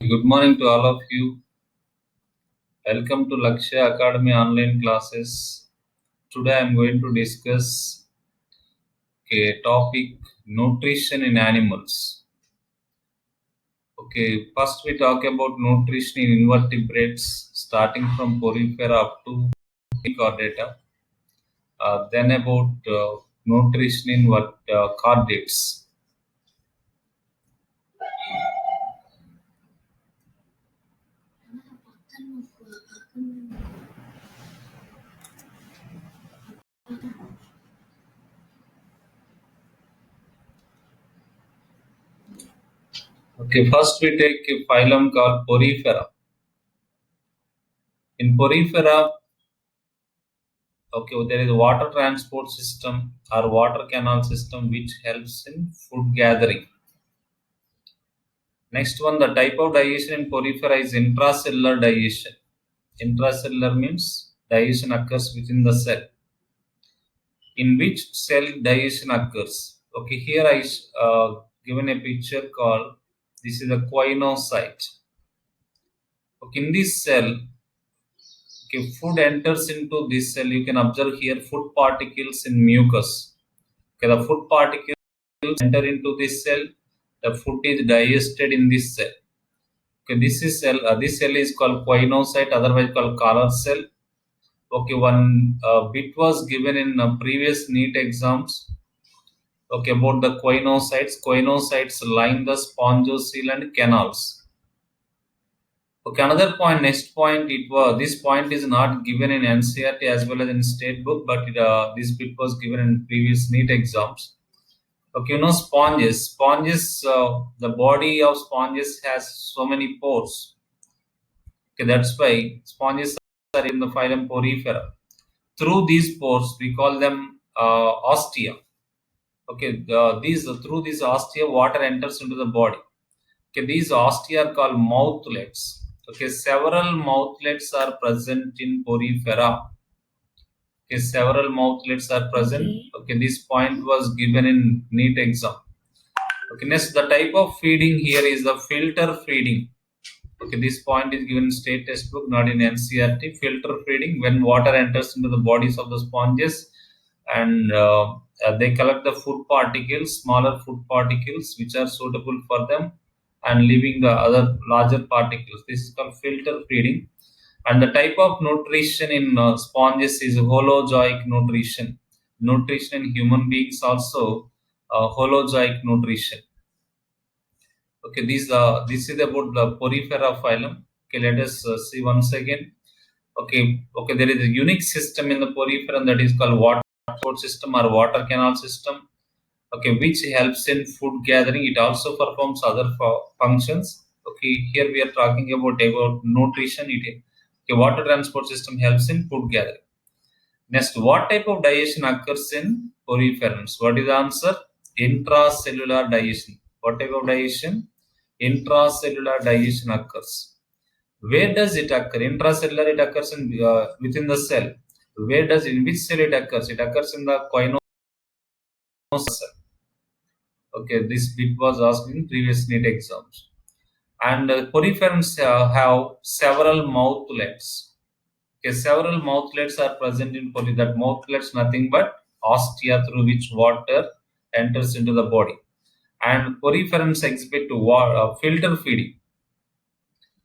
Good morning to all of you. Welcome to Lakshya Academy online classes. Today I am going to discuss a topic nutrition in animals. Okay, first we talk about nutrition in invertebrates starting from porifera up to chordata. Then about nutrition in chordates. Okay, first we take a phylum called porifera. In porifera, okay, there is a water transport system or water canal system which helps in food gathering. Next one, the type of digestion in porifera is intracellular digestion. Intracellular means digestion occurs within the cell. In which cell digestion occurs? Okay, here I given a picture called, this is a choanocyte. Okay, in this cell, okay, food enters into this cell. You can observe here food particles in mucus. Okay, the food particles enter into this cell. The food is digested in this cell. Okay, this cell is called choanocyte, otherwise called collar cell. Okay, one bit was given in previous NEET exams. Okay, about the choanocytes. Choanocytes line the spongocoel and canals. Okay, another point, next point, this point is not given in NCERT as well as in state book, but this bit was given in previous NEET exams. Okay, sponges. The body of sponges has so many pores. Okay, that's why sponges are in the phylum Porifera. Through these pores, we call them ostia. Okay, through these ostia, water enters into the body. Okay, these ostia are called mouthlets. Okay, several mouthlets are present in Porifera. Okay, several mouthlets are present. Okay, this point was given in NEET exam. Okay, next, the type of feeding here is the filter feeding. Okay, this point is given in state textbook, not in NCERT. Filter feeding, when water enters into the bodies of the sponges and they collect the food particles, smaller food particles which are suitable for them, and leaving the other larger particles. This is called filter feeding. And the type of nutrition in sponges is holozoic nutrition. Nutrition in human beings also holozoic nutrition. Okay, this is about the Porifera phylum. Okay, let us see once again. Okay, there is a unique system in the Porifera that is called water transport system or water canal system. Okay, which helps in food gathering. It also performs other functions. Okay, here we are talking about nutrition. Okay, water transport system helps in food gathering. Next, what type of digestion occurs in poriferans? What is the answer? Intracellular digestion. What type of digestion? Intracellular digestion occurs. Where does it occur? Intracellular, it occurs in within the cell. In which cell it occurs? It occurs in the choanocyte cell. Okay, this bit was asked in previous NEET exams. And poriferans have several mouthlets. Okay, several mouthlets are present in poly. That mouthlets nothing but ostia through which water enters into the body. And poriferans exhibit filter feeding.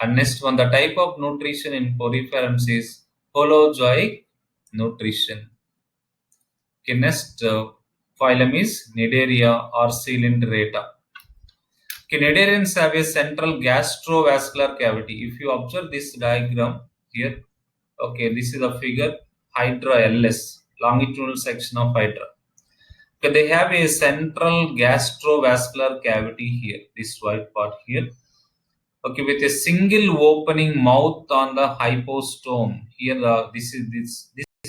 And next one, the type of nutrition in poriferans is holozoic nutrition. Okay, next phylum is Cnidaria or Coelenterata. Cnidarians have a central gastrovascular cavity. If you observe this diagram here, okay, this is a figure, Hydra LS, longitudinal section of Hydra. Okay, they have a central gastrovascular cavity here, this white part here. Okay, with a single opening mouth on the hypostome. Here, this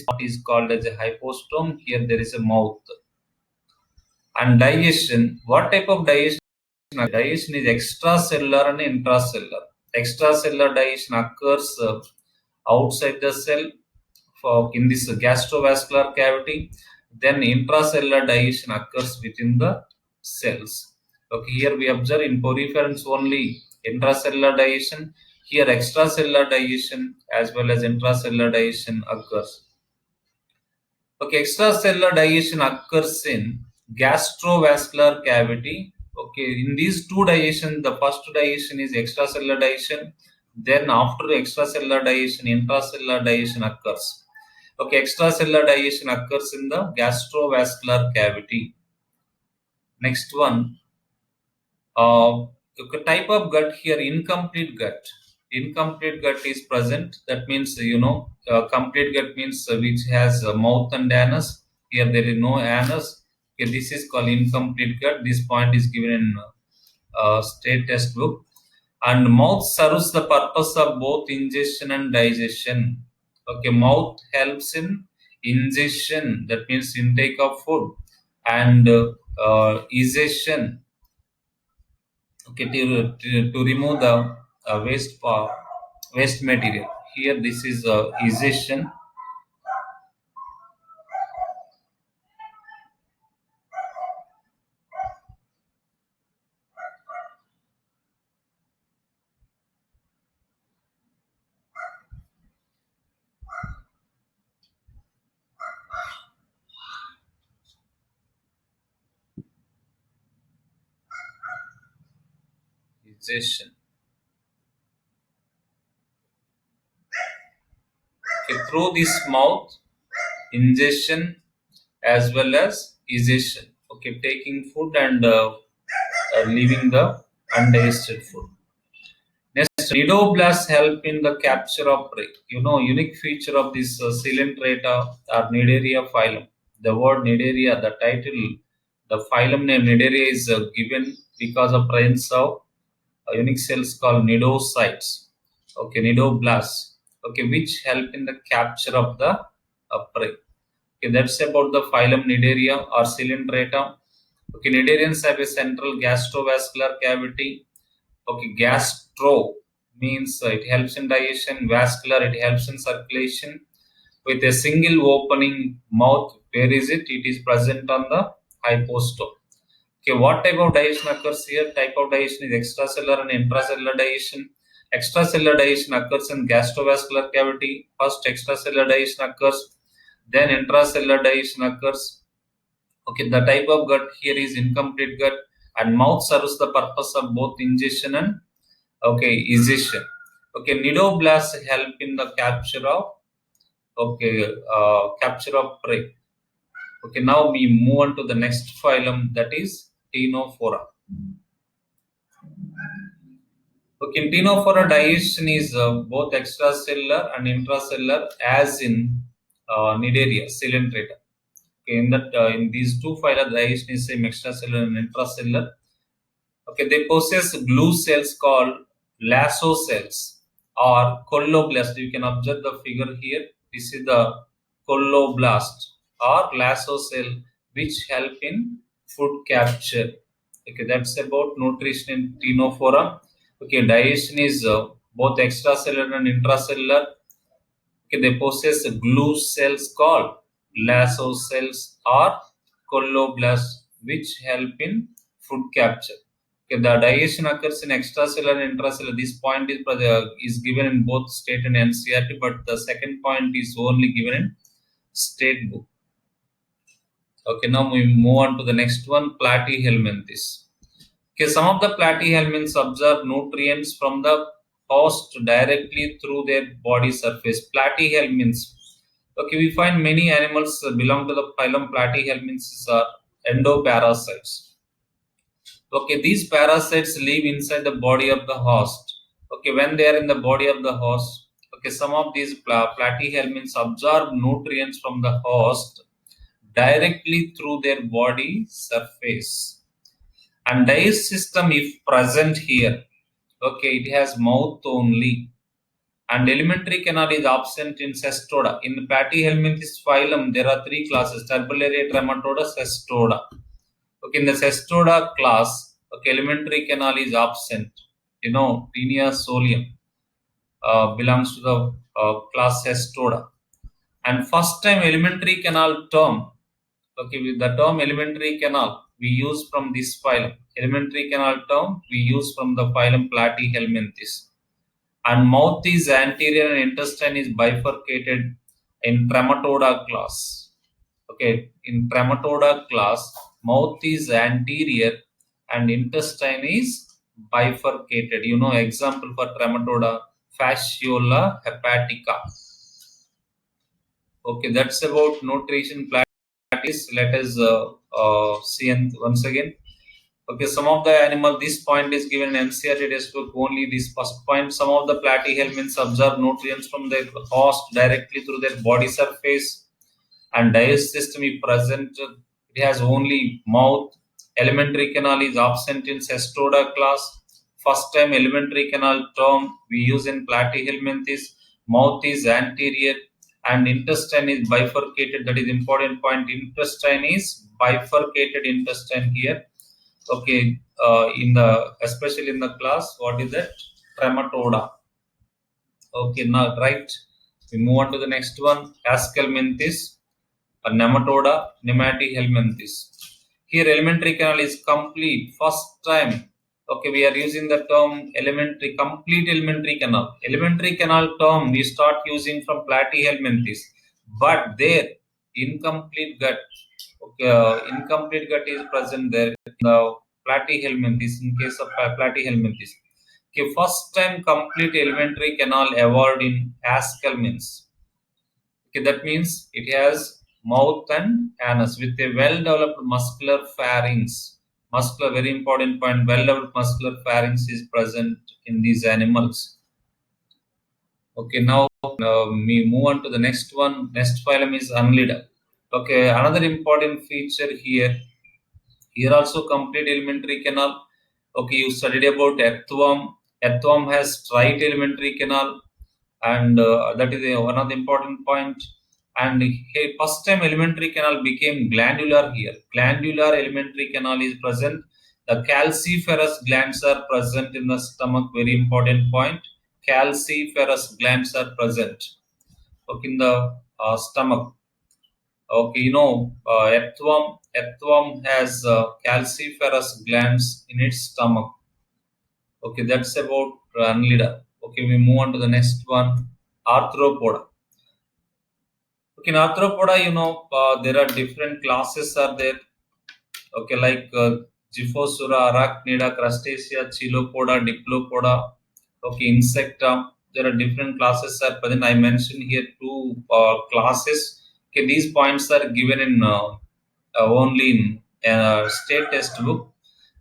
part is called as a hypostome. Here, there is a mouth. And digestion. What type of digestion? Digestion is extracellular and intracellular. Extracellular digestion occurs outside the cell in this gastrovascular cavity. Then intracellular digestion occurs within the cells. Okay, here we observe in poriferans only intracellular digestion. Here extracellular digestion as well as intracellular digestion occurs. Okay, extracellular digestion occurs in gastrovascular cavity. Okay, in these two digestion, the first digestion is extracellular digestion, then after extracellular digestion intracellular digestion occurs. Okay, extracellular digestion occurs in the gastrovascular cavity. Next one, okay, type of gut here, incomplete gut. Incomplete gut is present. That means, complete gut means which has mouth and anus. Here there is no anus. Okay, this is called incomplete gut. This point is given in state textbook. And mouth serves the purpose of both ingestion and digestion. Okay, mouth helps in ingestion, that means intake of food, and egestion. Okay, to remove the waste material. Here this is egestion. Egestion. Okay, through this mouth, ingestion as well as egestion. Okay, taking food and leaving the undigested food. Next, nidoblasts help in the capture of prey. Unique feature of this Coelenterata or Cnidaria phylum. The word Cnidaria, the title, the phylum name Cnidaria is given because of presence of unique cells called nidocytes. Okay, nidoblasts. Okay, which help in the capture of the prey. Okay, that's about the phylum Cnidaria or Coelenterata. Okay, Cnidarians have a central gastrovascular cavity. Okay, gastro means it helps in digestion, vascular it helps in circulation. With a single opening mouth, where is it? It is present on the hypostome. Okay, what type of digestion occurs here? Type of digestion is extracellular and intracellular digestion. Extracellular digestion occurs in gastrovascular cavity. First extracellular digestion occurs, then intracellular digestion occurs. Okay, the type of gut here is incomplete gut, and mouth serves the purpose of both ingestion and egestion. Okay, nidoblasts help in the capture of prey. Okay, now we move on to the next phylum, that is Ctenophora. Okay, in Ctenophora, digestion is both extracellular and intracellular, as in Cnidaria, Coelenterata. Okay, in these two phyla, digestion is same, extracellular and intracellular. Okay, they possess glue cells called lasso cells or colloblast. You can observe the figure here. This is the colloblast or lasso cell, which help in food capture. Okay, that's about nutrition in Ctenophora. Okay, digestion is both extracellular and intracellular. Okay, they possess glue cells called lasso cells or colloblasts, which help in food capture. Okay, the digestion occurs in extracellular and intracellular. This point is given in both state and NCERT, but the second point is only given in state book. Okay, now we move on to the next one, platyhelminthes. Okay, some of the platyhelminths absorb nutrients from the host directly through their body surface. Platyhelminths. Okay, we find many animals belong to the phylum Platyhelminthes are endoparasites. Okay, these parasites live inside the body of the host. Okay, when they are in the body of the host, okay, some of these platyhelminths absorb nutrients from the host directly through their body surface. And digestive system, if present here, okay, it has mouth only. And alimentary canal is absent in Cestoda. In the Platyhelminthes phylum, there are three classes: Turbularia, Trematoda, Cestoda. Okay, in the Cestoda class, okay, alimentary canal is absent. Taenia solium belongs to the class Cestoda. And first time alimentary canal term, okay, with the term alimentary canal, we use from this phylum. Alimentary canal term we use from the phylum Platyhelminthes. And mouth is anterior and intestine is bifurcated in Trematoda class. Okay, in Trematoda class, mouth is anterior and intestine is bifurcated. You know, example for Trematoda, fasciola hepatica. Okay, that's about nutrition practice. Let us see once again. Okay, some of the animal, this point is given in NCERT textbook only this first point. Some of the platyhelminths absorb nutrients from their host directly through their body surface, and digestive system is present. It has only mouth. Alimentary canal is absent in Cestoda class. First time alimentary canal term we use in platyhelminths. Mouth is anterior and intestine is bifurcated. That is important point. Intestine is bifurcated intestine here. Okay, in the especially in the class, what is that? Trematoda. Okay, now right. We move on to the next one. Ascalminthis, a nematoda, Nematihelminthes. Here, elementary canal is complete. First time. Okay, we are using the term elementary, complete elementary canal. Elementary canal term we start using from Platyhelminthes, but there incomplete gut. Okay, incomplete gut is present there in the Platyhelminthes. In case of Platyhelminthes, okay, first time complete elementary canal evolved in Ascalminths. Okay, that means it has mouth and anus with a well-developed muscular pharynx. Muscular, very important point. Well-developed muscular pharynx is present in these animals. Okay, now we move on to the next one. Next phylum is Annelida. Okay, another important feature here. Here also complete elementary canal. Okay, you studied about earthworm. Earthworm has straight elementary canal, and that is one of the important point. And hey, first time elementary canal became glandular here. Glandular elementary canal is present. The calciferous glands are present in the stomach. Very important point. Calciferous glands are present. Okay, in the stomach. Okay, you know, earthworm has calciferous glands in its stomach. Okay, that's about Annelida. Okay, we move on to the next one, Arthropoda. Okay, in Arthropoda, you know, there are different classes are there. Okay, like Gyphosura, Arachnida, Crustacea, Chilopoda, Diplopoda. Okay, Insecta. There are different classes are present. I mentioned here two classes. Okay, these points are given in only in state textbook.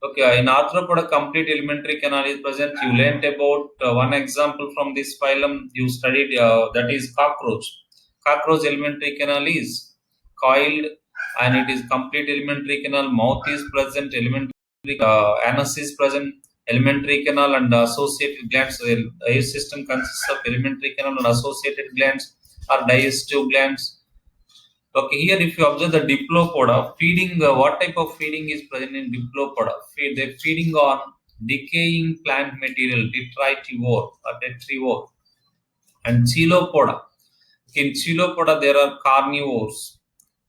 Okay, in Arthropoda, complete elementary canal is present. You learnt about one example from this phylum. You studied that is cockroach. Cockroach elementary canal is coiled and it is complete elementary canal. Mouth is present. Elementary anus is present. Elementary canal and associated glands. The digestive system consists of elementary canal and associated glands or digestive glands. Okay, here if you observe the Diplopoda, feeding, what type of feeding is present in Diplopoda? They're feeding on decaying plant material, detritivore or detrivore. And Chilopoda. In Chilopoda, there are carnivores.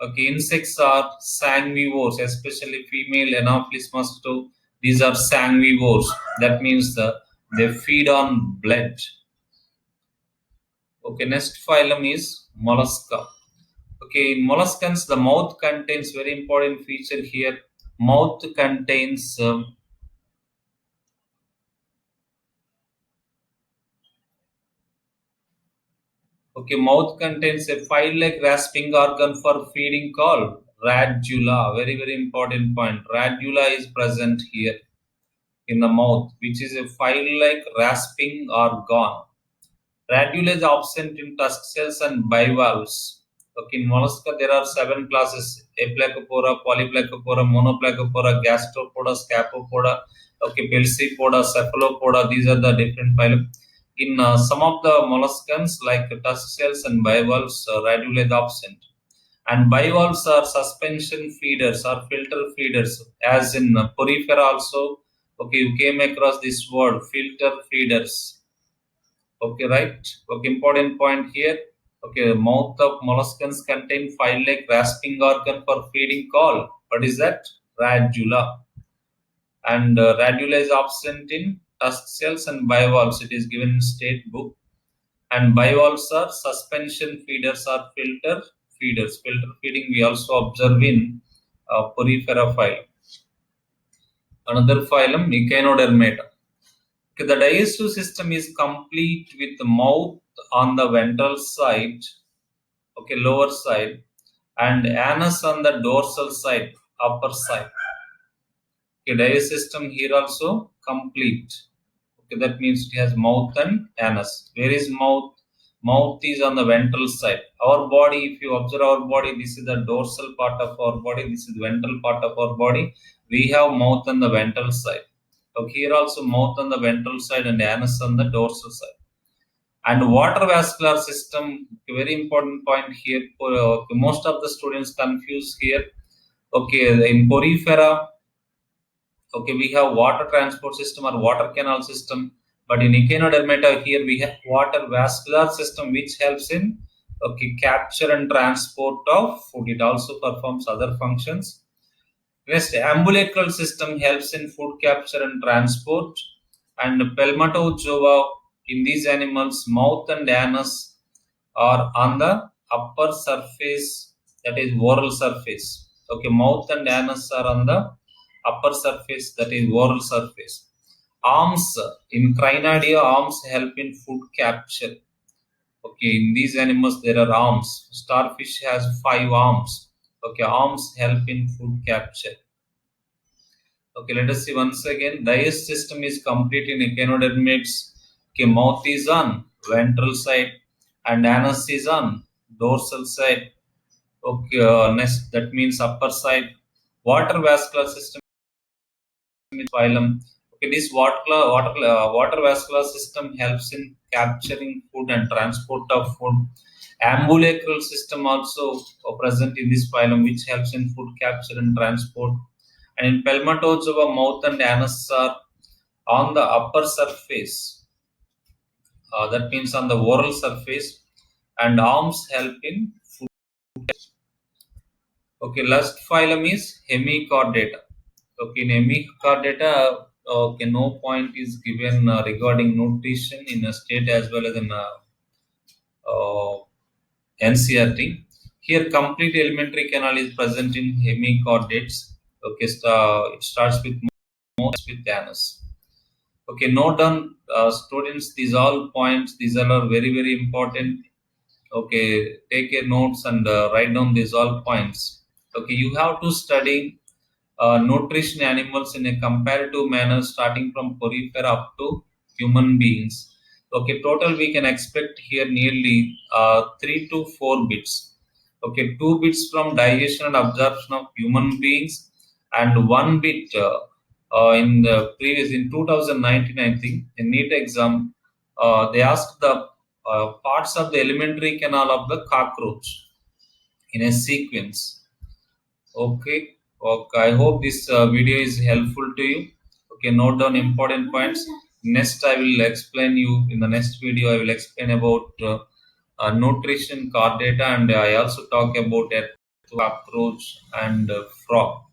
Okay, insects are sanguivores, especially female Anopheles mosquito. These are sanguivores. That means they feed on blood. Okay, next phylum is Mollusca. Okay, in molluscans, the mouth contains very important feature here. Mouth contains mouth contains a file-like rasping organ for feeding called radula. Very very important point. Radula is present here in the mouth, which is a file-like rasping organ. Radula is absent in tusk cells and bivalves. Okay, in mollusca there are 7 classes: Aplacophora, Polyplacophora, Monoplacophora, Gastropoda, Scapopoda, okay, Pelsipoda, Cephalopoda. These are the different phylum. In some of the molluscans like tusk cells and bivalves, radula is absent. And bivalves are suspension feeders or filter feeders, as in porifera also. Okay, you came across this word, filter feeders. Okay, right. Okay, important point here. Okay, mouth of molluscans contain file-like rasping organ for feeding call. What is that? radula. And radula is absent in tusk cells and bivalves. It is given in state book. And bivalves are suspension feeders or filter feeders. Filter feeding we also observe in Porifera phylum. Another phylum, Echinodermata. Okay, the digestive system is complete with the mouth on the ventral side, okay, lower side, and anus on the dorsal side, upper side. Okay, digestive system here also complete. Okay, that means it has mouth and anus. Where is mouth? Mouth is on the ventral side. Our body, if you observe our body, this is the dorsal part of our body, this is the ventral part of our body. We have mouth on the ventral side. Okay, here also mouth on the ventral side and anus on the dorsal side. And water vascular system, a very important point here. Most of the students confuse here. Okay, in Porifera, okay, we have water transport system or water canal system, but in Echinodermata here we have water vascular system which helps in capture and transport of food. It also performs other functions. Next, ambulacral system helps in food capture and transport. And Pelmatozoa in these animals, mouth and anus are on the upper surface, that is oral surface. Okay, mouth and anus are on the upper surface, that is oral surface. Arms, in Crinidae, arms help in food capture. Okay, in these animals there are arms. Starfish has 5 arms. Okay, arms help in food capture. Okay, let us see once again. Digestive system is complete in Echinodermates. Okay, mouth is on ventral side and anus is on dorsal side. Okay, next, that means upper side. Water vascular system is phylum. Okay, this water vascular system helps in capturing food and transport of food. Ambulacral system also present in this phylum, which helps in food capture and transport. And in Pelmatozoa, mouth and anus are on the upper surface. That means on the oral surface, and arms help in food. Okay, last phylum is Hemichordata. Okay, in Hemichordata, okay, no point is given regarding nutrition in a state as well as in NCRT. Here, complete alimentary canal is present in hemichordates. Okay, it starts with mouth with anus. Okay, note down, students, these all points, these all are very, very important. Okay, take your notes and write down these all points. Okay, you have to study nutrition animals in a comparative manner starting from Porifera up to human beings. Okay, total we can expect here nearly 3 to 4 bits. Okay, 2 bits from digestion and absorption of human beings, and 1 bit in the previous, in 2019, I think, in NEET exam, they asked the parts of the alimentary canal of the cockroach in a sequence. Okay, okay. I hope this video is helpful to you. Okay, note down important points. Next, I will explain you in the next video. I will explain about nutrition chordata, and I also talk about a cockroach and frog.